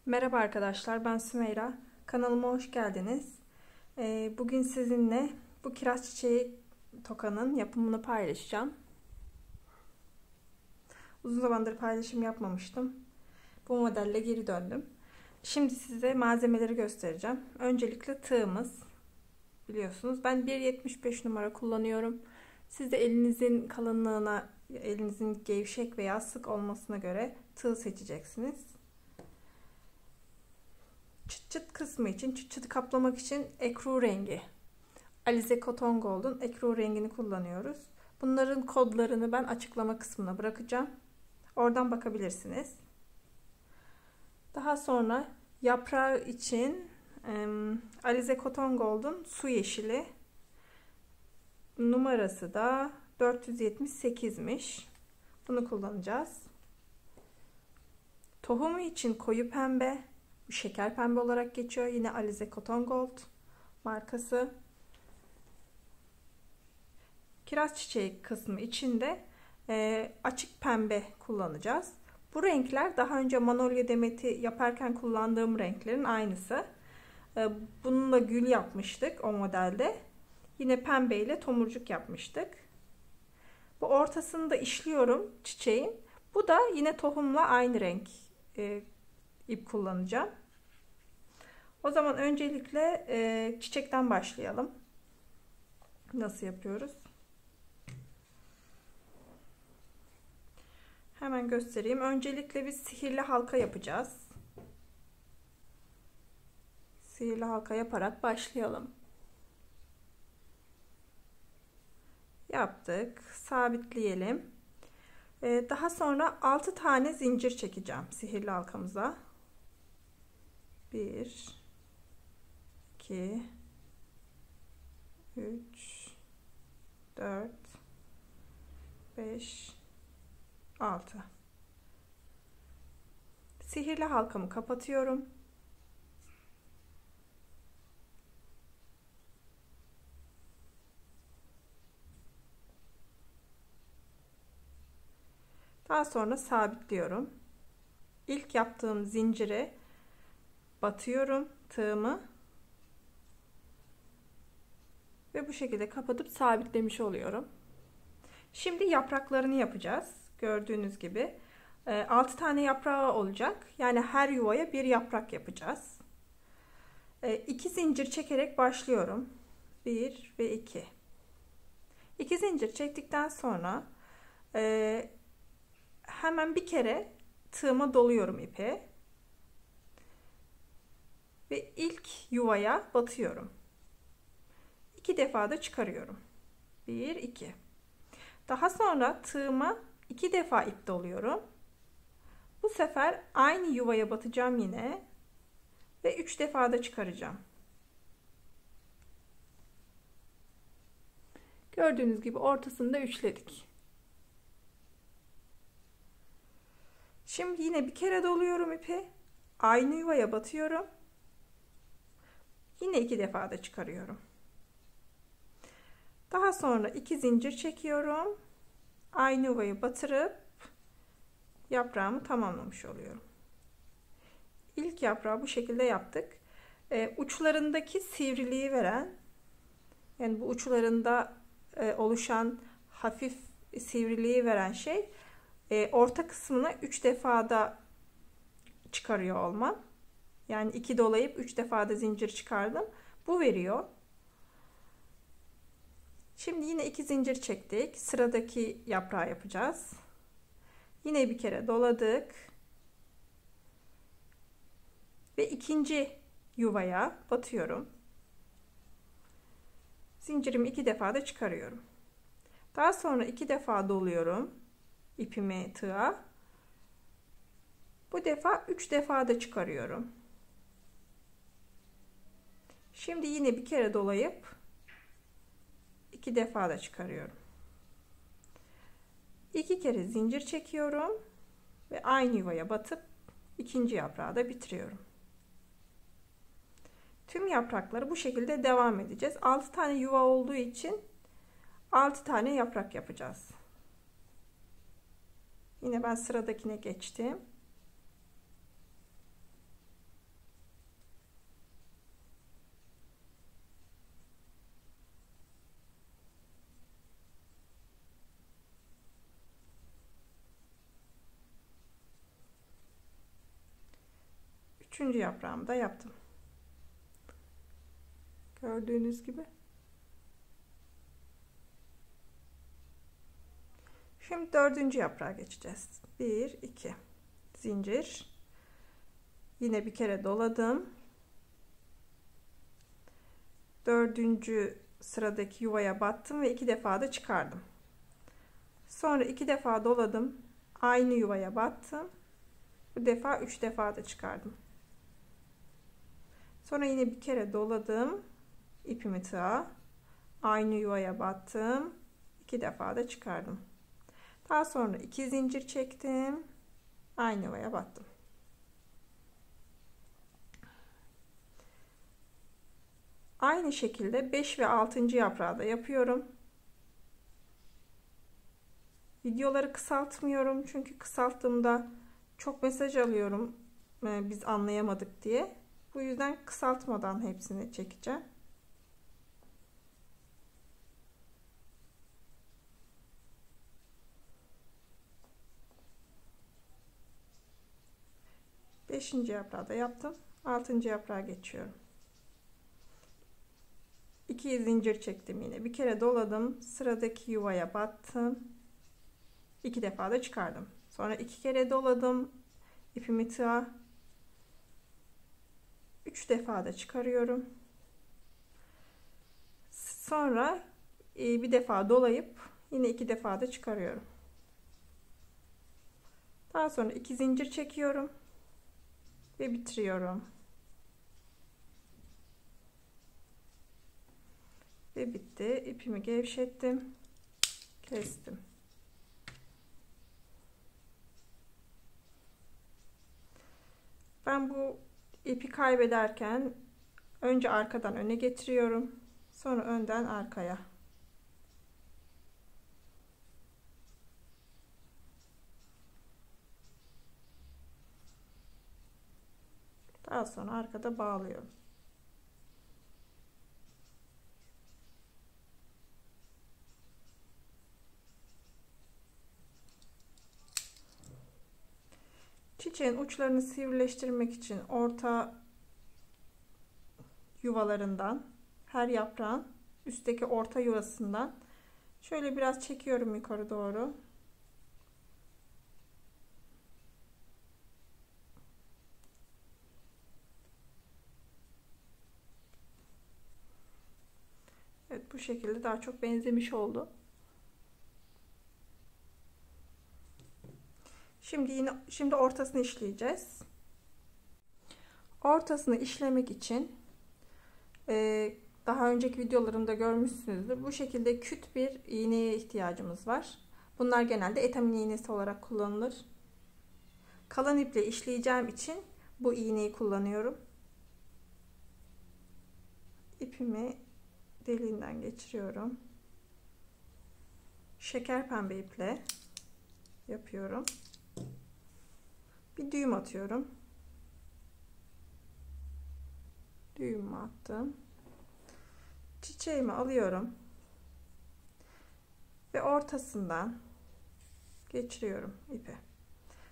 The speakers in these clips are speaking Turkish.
Merhaba arkadaşlar, ben Sümeyra. Kanalıma hoş geldiniz. Bugün sizinle bu kiraz çiçeği tokanın yapımını paylaşacağım. Uzun zamandır paylaşım yapmamıştım. Bu modelle geri döndüm. Şimdi size malzemeleri göstereceğim. Öncelikle tığımız. Biliyorsunuz ben 1,75 numara kullanıyorum. Siz de elinizin kalınlığına, elinizin gevşek veya sık olmasına göre tığ seçeceksiniz. Çıt çıt kısmı için, çıt çıt kaplamak için ekru rengi. Alize Cotton Gold'un ekru rengini kullanıyoruz. Bunların kodlarını ben açıklama kısmına bırakacağım. Oradan bakabilirsiniz. Daha sonra yaprağı için Alize Cotton Gold'un su yeşili. Numarası da 478'miş. Bunu kullanacağız. Tohumu için koyu pembe. Bu şeker pembe olarak geçiyor. Yine Alize Cotton Gold markası. Kiraz çiçeği kısmı içinde açık pembe kullanacağız. Bu renkler daha önce Manolya Demeti yaparken kullandığım renklerin aynısı. Bununla gül yapmıştık o modelde. Yine pembe ile tomurcuk yapmıştık. Bu ortasını da işliyorum çiçeğin. Bu da yine tohumla aynı renk ip kullanacağım. O zaman öncelikle çiçekten başlayalım. Nasıl yapıyoruz? Hemen göstereyim. Öncelikle biz sihirli halka yapacağız. Sihirli halka yaparak başlayalım. Yaptık. Sabitleyelim. Daha sonra 6 tane zincir çekeceğim sihirli halkamıza. 1 2 3 4 5 6. Sihirli halkamı kapatıyorum. Daha sonra sabitliyorum. İlk yaptığım zincire batıyorum tığımı ve bu şekilde kapatıp sabitlemiş oluyorum. Şimdi yapraklarını yapacağız. Gördüğünüz gibi 6 tane yaprağı olacak. Yani her yuvaya bir yaprak yapacağız. 2 zincir çekerek başlıyorum. 1 ve 2. 2 zincir çektikten sonra hemen bir kere tığıma doluyorum ipe. Ve ilk yuvaya batıyorum. 2 defa da çıkarıyorum. 1 2. Daha sonra tığıma 2 defa ip doluyorum. Bu sefer aynı yuvaya batacağım yine ve 3 defa da çıkaracağım. Gördüğünüz gibi ortasında üçledik. Şimdi yine bir kere doluyorum ipi. Aynı yuvaya batıyorum. Yine 2 defa da çıkarıyorum. Daha sonra 2 zincir çekiyorum. Aynı yuvaya batırıp yaprağımı tamamlamış oluyorum. İlk yaprağı bu şekilde yaptık. Uçlarındaki sivriliği veren, yani bu uçlarında oluşan hafif sivriliği veren şey orta kısmına 3 defa da çıkarıyor olmam. Yani 2 dolayıp 3 defa da zincir çıkardım. Bu veriyor. Şimdi yine 2 zincir çektik. Sıradaki yaprağı yapacağız. Yine bir kere doladık. Ve ikinci yuvaya batıyorum. Zincirimi 2 defa da çıkarıyorum. Daha sonra 2 defa doluyorum ipimi tığa. Bu defa 3 defa da çıkarıyorum. Şimdi yine bir kere dolayıp 2 defa da çıkarıyorum. 2 kere zincir çekiyorum ve aynı yuvaya batıp ikinci yaprağı da bitiriyorum. Tüm yaprakları bu şekilde devam edeceğiz. 6 tane yuva olduğu için 6 tane yaprak yapacağız. Yine ben sıradakine geçtim. Üçüncü yaprağımı da yaptım. Gördüğünüz gibi. Şimdi dördüncü yaprağa geçeceğiz. 1, 2 zincir. Yine bir kere doladım. Dördüncü sıradaki yuvaya battım ve 2 defa da çıkardım. Sonra 2 defa doladım. Aynı yuvaya battım. Bu defa 3 defa da çıkardım. Sonra yine bir kere doladım. İpimi tığa. Aynı yuvaya battım. 2 defa da çıkardım. Daha sonra 2 zincir çektim. Aynı yuvaya battım. Aynı şekilde 5 ve 6. yaprağı da yapıyorum. Videoları kısaltmıyorum çünkü kısalttığımda çok mesaj alıyorum biz anlayamadık diye. Bu yüzden kısaltmadan hepsini çekeceğim. Beşinci yaprağı da yaptım. 6. yaprağa geçiyorum. 2 zincir çektim yine. Bir kere doladım. Sıradaki yuvaya battım. 2 defa da çıkardım. Sonra 2 kere doladım. İpimi tığa. 3 defa da çıkarıyorum. Sonra bir defa dolayıp yine 2 defa da çıkarıyorum. Daha sonra 2 zincir çekiyorum ve bitiriyorum. Ve bitti. İpimi gevşettim. Kestim. Ben bu ipi kaybederken önce arkadan öne getiriyorum. Sonra önden arkaya. Daha sonra arkada bağlıyorum. Çiçeğin uçlarını sivrileştirmek için orta yuvalarından, her yaprağın üstteki orta yuvasından şöyle biraz çekiyorum yukarı doğru. Evet, bu şekilde daha çok benzemiş oldu. Şimdi ortasını işleyeceğiz. Ortasını işlemek için daha önceki videolarımda görmüşsünüzdür. Bu şekilde küt bir iğneye ihtiyacımız var. Bunlar genelde etamin iğnesi olarak kullanılır. Kalan iple işleyeceğim için bu iğneyi kullanıyorum. İpimi deliğinden geçiriyorum. Şeker pembe iple yapıyorum. Bir düğüm atıyorum. Düğümü attım. Çiçeğimi alıyorum ve ortasından geçiriyorum ipi.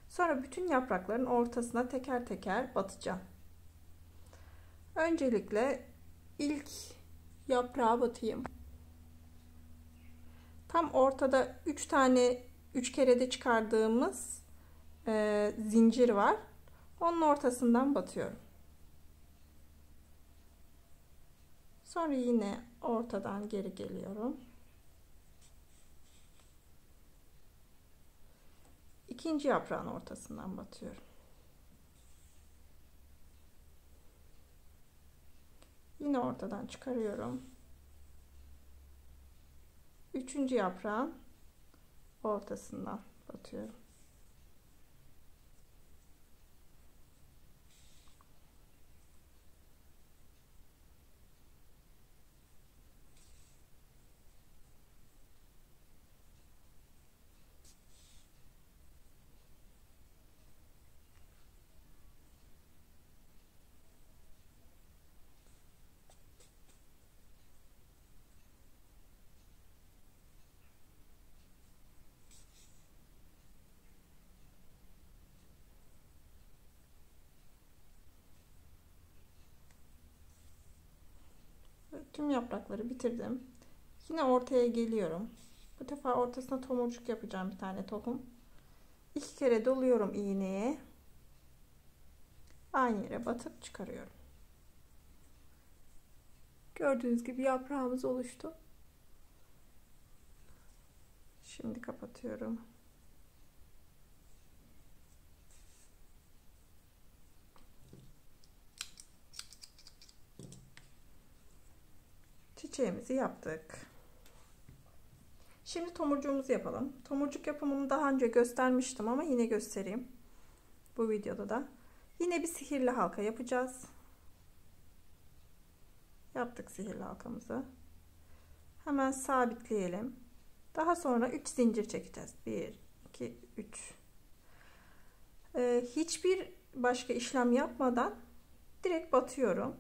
Sonra bütün yaprakların ortasına teker teker batacağım. Öncelikle ilk yaprağa batayım. Tam ortada 3 tane 3 kerede çıkardığımız zincir var. Onun ortasından batıyorum. Sonra yine ortadan geri geliyorum. İkinci yaprağın ortasından batıyorum. Yine ortadan çıkarıyorum. Üçüncü yaprağın ortasından batıyorum. tüm yaprakları bitirdim. Yine ortaya geliyorum. Bu defa ortasına tomurcuk yapacağım, bir tane tohum. 2 kere doluyorum iğneye. Aynı yere batıp çıkarıyorum. Gördüğünüz gibi yaprağımız oluştu. Şimdi kapatıyorum. Çiçeğimizi yaptık. Şimdi tomurcuğumuzu yapalım. Tomurcuk yapımını daha önce göstermiştim ama yine göstereyim. Bu videoda da. Yine bir sihirli halka yapacağız. Yaptık sihirli halkamızı. Hemen sabitleyelim. Daha sonra 3 zincir çekeceğiz. 1, 2, 3. Hiçbir başka işlem yapmadan direkt batıyorum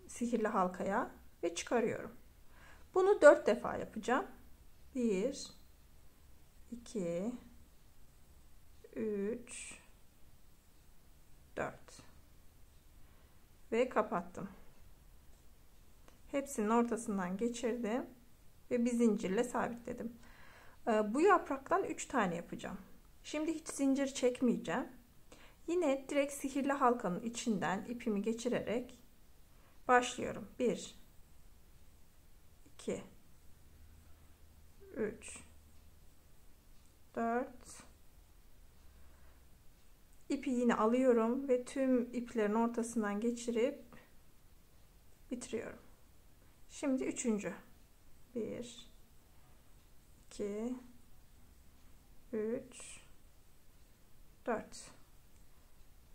sihirli halkaya ve çıkarıyorum. Bunu 4 defa yapacağım. 1, 2, 3, 4 ve kapattım. Hepsinin ortasından geçirdim ve bir zincirle sabitledim. Bu yapraktan 3 tane yapacağım. Şimdi hiç zincir çekmeyeceğim. Yine direkt sihirli halkanın içinden ipimi geçirerek başlıyorum. 1, 2, 3, 4. İpi yine alıyorum ve tüm iplerin ortasından geçirip bitiriyorum. Şimdi 3. 1, 2, 3, 4.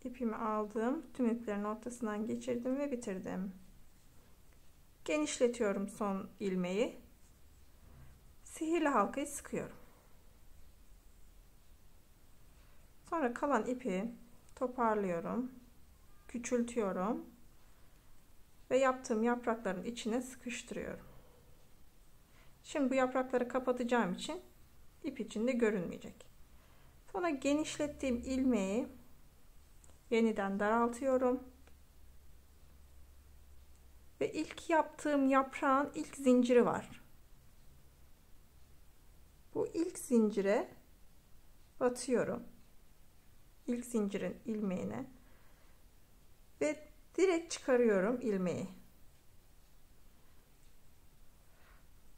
İpimi aldım. Tüm iplerin ortasından geçirdim ve bitirdim. Genişletiyorum son ilmeği. Sihirli halkayı sıkıyorum. Sonra kalan ipi toparlıyorum. Küçültüyorum. Ve yaptığım yaprakların içine sıkıştırıyorum. Şimdi bu yaprakları kapatacağım için ip içinde görünmeyecek. Sonra genişlettiğim ilmeği yeniden daraltıyorum. Ve ilk yaptığım yaprağın ilk zinciri var. Bu ilk zincire batıyorum. İlk zincirin ilmeğine ve direkt çıkarıyorum ilmeği.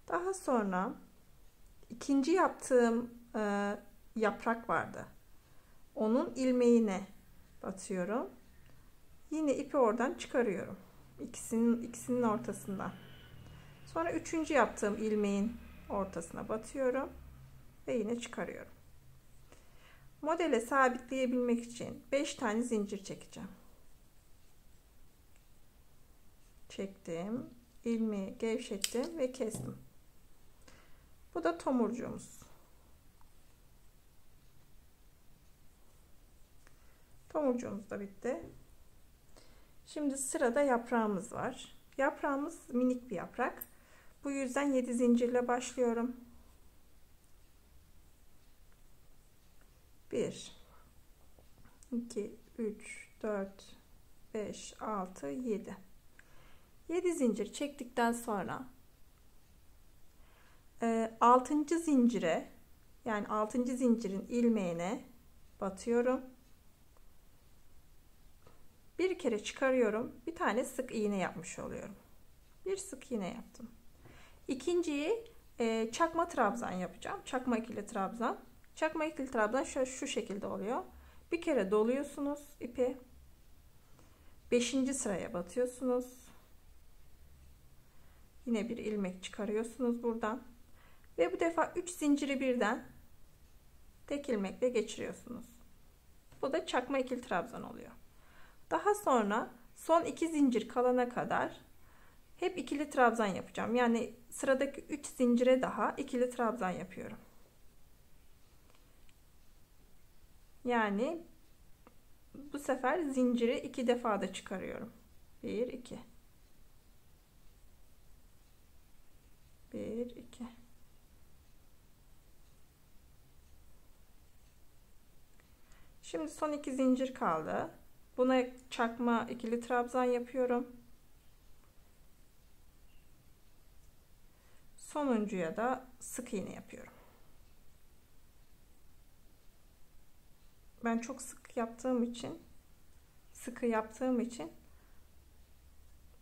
Daha sonra ikinci yaptığım yaprak vardı. Onun ilmeğine batıyorum. Yine ipi oradan çıkarıyorum. İkisinin ortasından. Sonra üçüncü yaptığım ilmeğin ortasına batıyorum ve yine çıkarıyorum. Modele sabitleyebilmek için 5 tane zincir çekeceğim. Çektim, ilmeği gevşettim ve kestim. Bu da tomurcuğumuz. Tomurcuğumuz da bitti. Şimdi sırada yaprağımız var. Yaprağımız minik bir yaprak. Bu yüzden 7 zincirle başlıyorum. 1, 2, 3, 4, 5, 6, 7. 7 zincir çektikten sonra 6. zincire, yani 6. zincirin ilmeğine batıyorum. Bir kere çıkarıyorum. Bir tane sık iğne yapmış oluyorum. Bir sık iğne yaptım. İkinciyi çakma trabzan yapacağım. Çakma ikili trabzan. Çakma ikili trabzan şu şekilde oluyor. Bir kere doluyorsunuz ipi. 5. sıraya batıyorsunuz. Yine bir ilmek çıkarıyorsunuz buradan. Ve bu defa 3 zinciri birden tek ilmekle geçiriyorsunuz. Bu da çakma ikili trabzan oluyor. Daha sonra son 2 zincir kalana kadar hep ikili trabzan yapacağım. Yani sıradaki 3 zincire daha ikili trabzan yapıyorum. Yani bu sefer zinciri 2 defa da çıkarıyorum. 1, 2. 1, 2. Şimdi son 2 zincir kaldı. Buna çakma ikili trabzan yapıyorum. Sonuncuya da sık iğne yapıyorum. Ben çok sıkı yaptığım için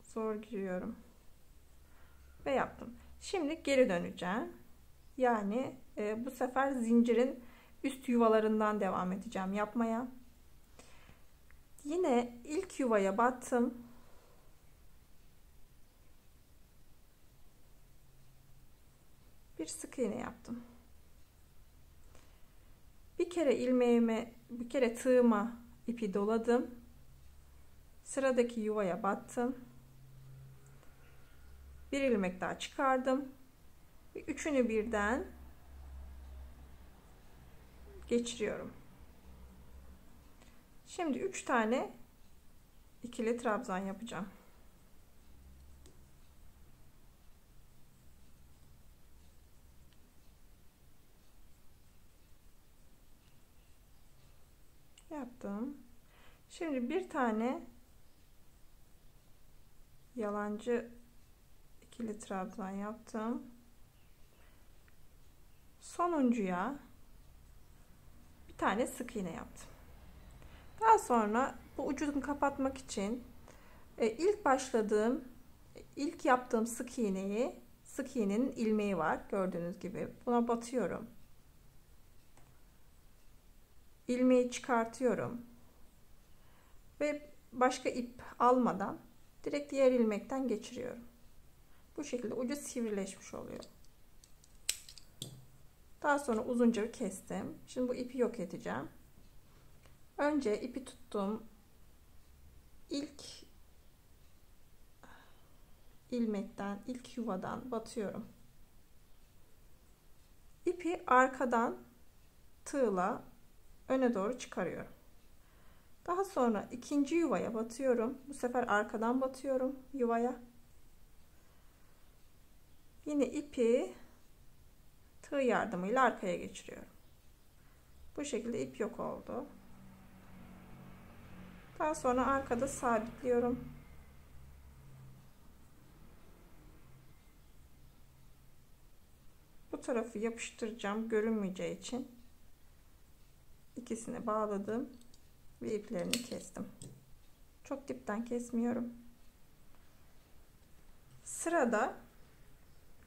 zor giriyorum ve yaptım. Şimdi geri döneceğim. Yani bu sefer zincirin üst yuvalarından devam edeceğim yapmaya. Yine ilk yuvaya battım. Bir sık iğne yaptım. Bir kere tığıma ipi doladım. Sıradaki yuvaya battım. Bir ilmek daha çıkardım. Üçünü birden geçiriyorum. Şimdi 3 tane ikili trabzan yapacağım. Yaptım. Şimdi bir tane yalancı ikili trabzan yaptım. Sonuncuya bir tane sık iğne yaptım. Daha sonra bu ucunu kapatmak için ilk yaptığım sık iğnenin ilmeği var gördüğünüz gibi, buna batıyorum. İlmeği çıkartıyorum ve başka ip almadan direkt diğer ilmekten geçiriyorum. Bu şekilde ucu sivrileşmiş oluyor. Daha sonra uzunca kestim. Şimdi bu ipi yok edeceğim. Önce ipi tuttum. İlk ilmekten, ilk yuvadan batıyorum. İpi arkadan tığla öne doğru çıkarıyorum. Daha sonra ikinci yuvaya batıyorum. Bu sefer arkadan batıyorum yuvaya. Yine ipi tığ yardımıyla arkaya geçiriyorum. Bu şekilde ip yok oldu. Daha sonra arkada sabitliyorum. Bu tarafı yapıştıracağım görünmeyeceği için. İkisini bağladım ve iplerini kestim. Çok dipten kesmiyorum. Sırada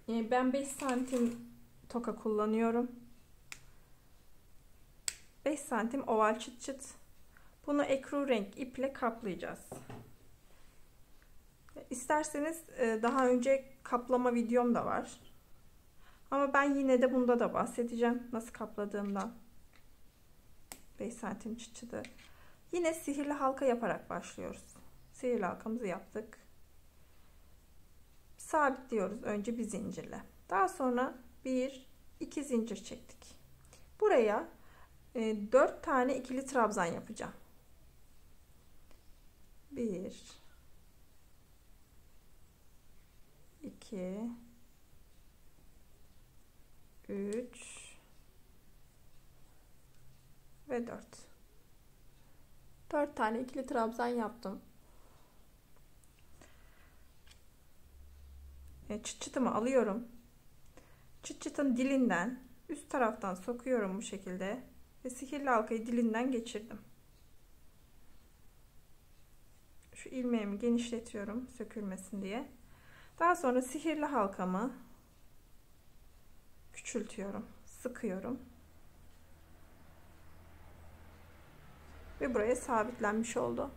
ben 5 santim toka kullanıyorum. 5 santim oval çıt çıt. Bunu ekru renk iple kaplayacağız. İsterseniz daha önce kaplama videom da var. Ama ben yine de bunda da bahsedeceğim nasıl kapladığımdan. 5 santim çıt çıtı. Yine sihirli halka yaparak başlıyoruz. Sihirli halkamızı yaptık. Sabitliyoruz önce bir zincirle. Daha sonra 1-2 zincir çektik. Buraya 4 tane ikili trabzan yapacağım. 1 2 3 ve 4. 4 tane ikili trabzan yaptım. Çıt çıtımı alıyorum. Çıt çıtın dilinden üst taraftan sokuyorum bu şekilde ve sihirli halkayı dilinden geçirdim. Şu ilmeğimi genişletiyorum sökülmesin diye. Daha sonra sihirli halkamı küçültüyorum, sıkıyorum ve buraya sabitlenmiş oldu.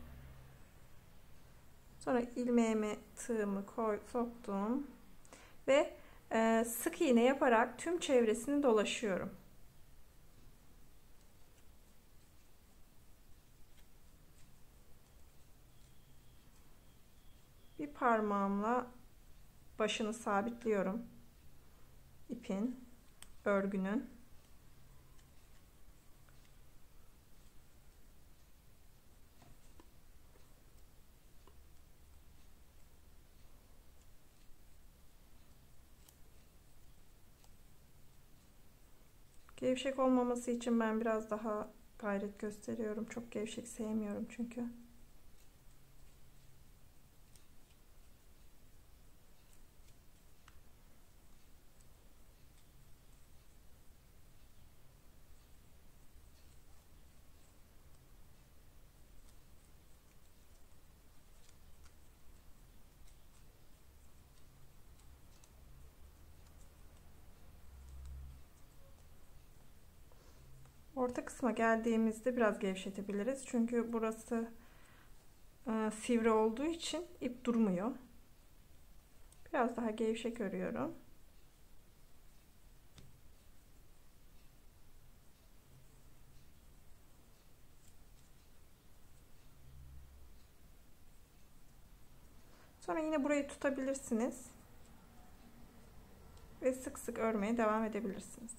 Sonra ilmeğimi, tığımı soktum ve sık iğne yaparak tüm çevresini dolaşıyorum. Bir parmağımla başını sabitliyorum ipin, örgünün. Gevşek olmaması için ben biraz daha gayret gösteriyorum. Çok gevşek sevmiyorum çünkü. orta kısma geldiğimizde biraz gevşetebiliriz. Çünkü burası sivri olduğu için ip durmuyor. Biraz daha gevşek örüyorum. Sonra yine burayı tutabilirsiniz. Ve sık sık örmeye devam edebilirsiniz.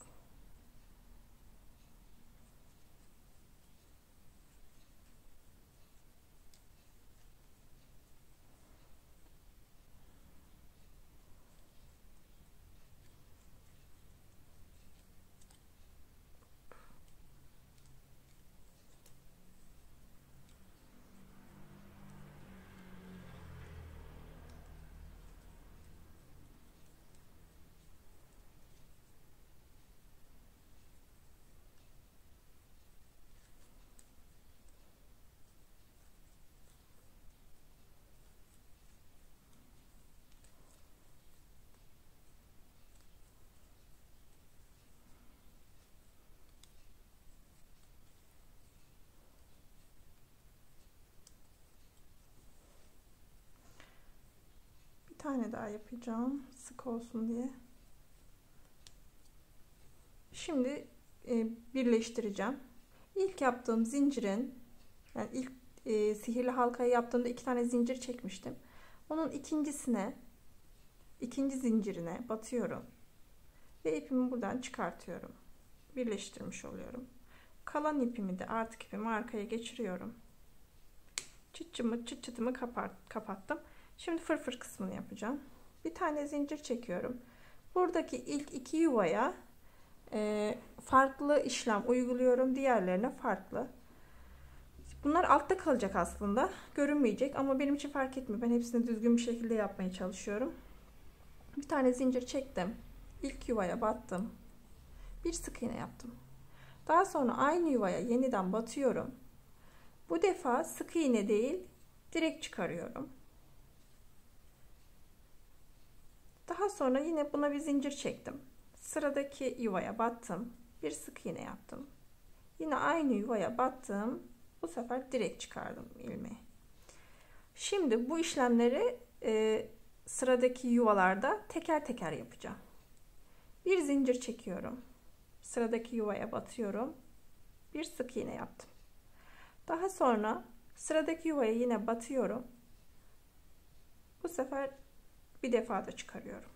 Bir tane daha yapacağım sık olsun diye. Şimdi birleştireceğim. İlk yaptığım zincirin, yani ilk sihirli halkayı yaptığımda 2 tane zincir çekmiştim. Onun ikinci zincirine batıyorum ve ipimi buradan çıkartıyorum. Birleştirmiş oluyorum. Kalan ipimi de artık ipimi arkaya geçiriyorum. Çıt çıtımı kapattım. Şimdi fırfır kısmını yapacağım. Bir tane zincir çekiyorum. Buradaki ilk 2 yuvaya farklı işlem uyguluyorum. Diğerlerine farklı. Bunlar altta kalacak aslında. Görünmeyecek ama benim için fark etmiyor. Ben hepsini düzgün bir şekilde yapmaya çalışıyorum. Bir tane zincir çektim. İlk yuvaya battım. Bir sık iğne yaptım. Daha sonra aynı yuvaya yeniden batıyorum. Bu defa sık iğne değil, direkt çıkarıyorum. Daha sonra yine buna bir zincir çektim. Sıradaki yuvaya battım. Bir sık iğne yaptım. Yine aynı yuvaya battım. Bu sefer direkt çıkardım ilmeği. Şimdi bu işlemleri sıradaki yuvalarda teker teker yapacağım. Bir zincir çekiyorum. Sıradaki yuvaya batıyorum. Bir sık iğne yaptım. Daha sonra sıradaki yuvaya yine batıyorum. Bu sefer bir defa da çıkarıyorum.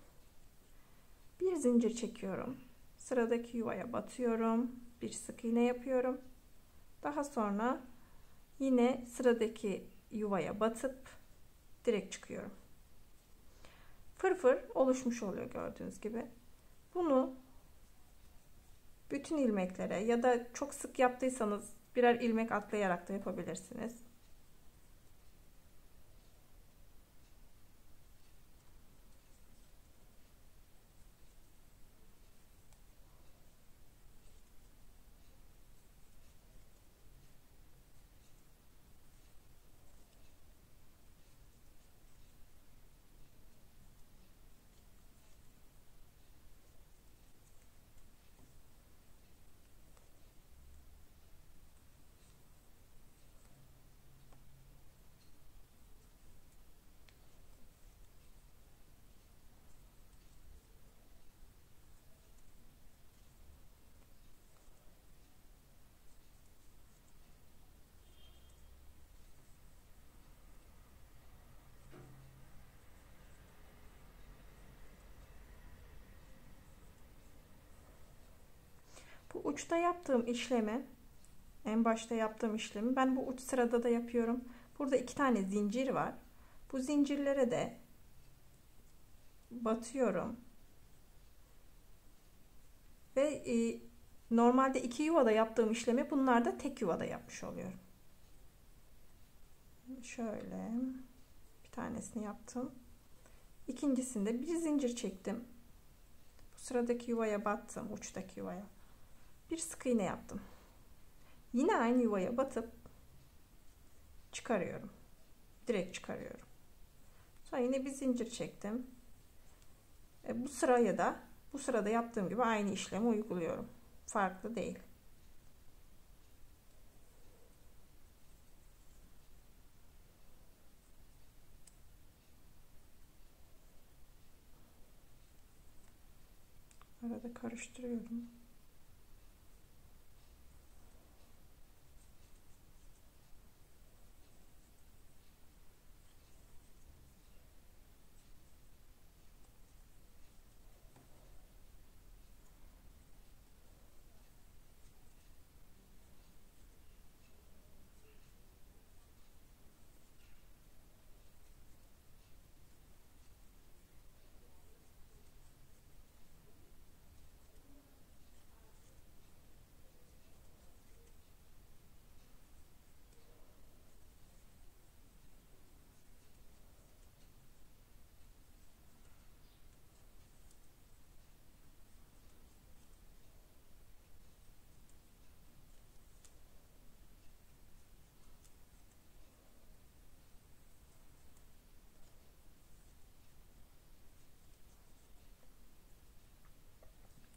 Bir zincir çekiyorum. Sıradaki yuvaya batıyorum. Bir sık iğne yapıyorum. Daha sonra yine sıradaki yuvaya batıp direkt çıkıyorum. Fırfır oluşmuş oluyor gördüğünüz gibi. Bunu bütün ilmeklere ya da çok sık yaptıysanız birer ilmek atlayarak da yapabilirsiniz. Bu uçta yaptığım işlemi, en başta yaptığım işlemi ben bu uç sırada da yapıyorum. Burada 2 tane zincir var. Bu zincirlere de batıyorum. Ve normalde 2 yuvada yaptığım işlemi bunlarda tek yuvada yapmış oluyorum. Şöyle bir tanesini yaptım. İkincisinde bir zincir çektim. Bu sıradaki yuvaya battım, uçtaki yuvaya. Bir sık iğne yaptım. Yine aynı yuvaya batıp çıkarıyorum. Direkt çıkarıyorum. Sonra yine bir zincir çektim. Bu sırada yaptığım gibi aynı işlemi uyguluyorum. Farklı değil. karıştırıyorum.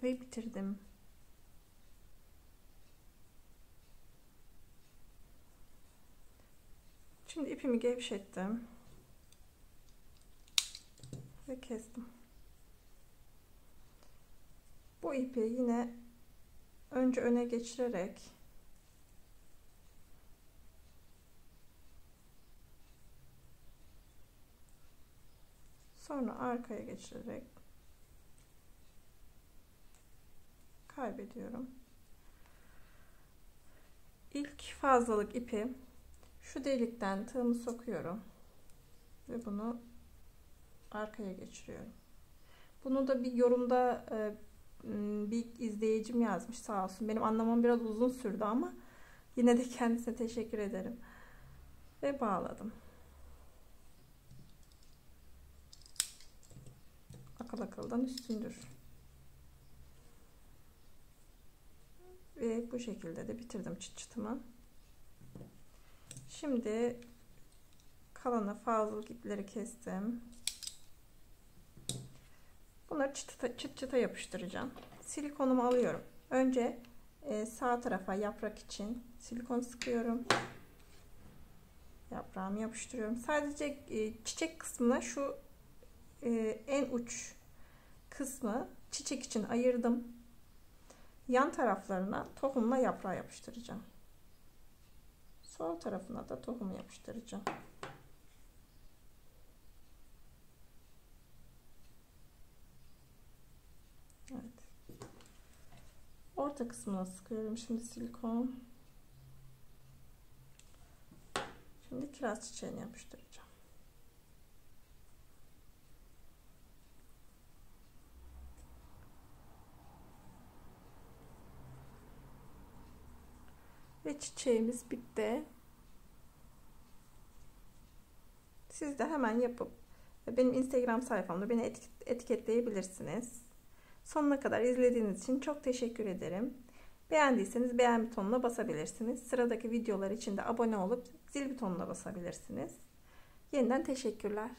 Ve bitirdim. Şimdi ipimi gevşettim ve kestim. Bu ipi yine önce öne geçirerek sonra arkaya geçirerek kaybediyorum. İlk fazlalık ipi şu delikten tığımı sokuyorum ve bunu arkaya geçiriyorum. Bunu da bir yorumda bir izleyicim yazmış, sağ olsun. Benim anlamam biraz uzun sürdü ama yine de kendisine teşekkür ederim. Ve bağladım. Akıl akıldan üstündür. Ve bu şekilde de bitirdim çıt çıtımı. Şimdi kalanı fazlalık ipleri kestim. Bunları çıt çıta yapıştıracağım. Silikonumu alıyorum. Önce sağ tarafa yaprak için silikon sıkıyorum. Yaprağımı yapıştırıyorum. Sadece çiçek kısmına şu en uç kısmı çiçek için ayırdım. Yan taraflarına tohumla yaprağı yapıştıracağım. Sol tarafına da tohumu yapıştıracağım. Evet. Orta kısmına sıkıyorum şimdi silikon. Şimdi kiraz çiçeğini yapıştıracağım. Ve çiçeğimiz bitti. Siz de hemen yapıp benim Instagram sayfamda beni etiketleyebilirsiniz. Sonuna kadar izlediğiniz için çok teşekkür ederim. Beğendiyseniz beğen butonuna basabilirsiniz. Sıradaki videolar için de abone olup zil butonuna basabilirsiniz. Yeniden teşekkürler.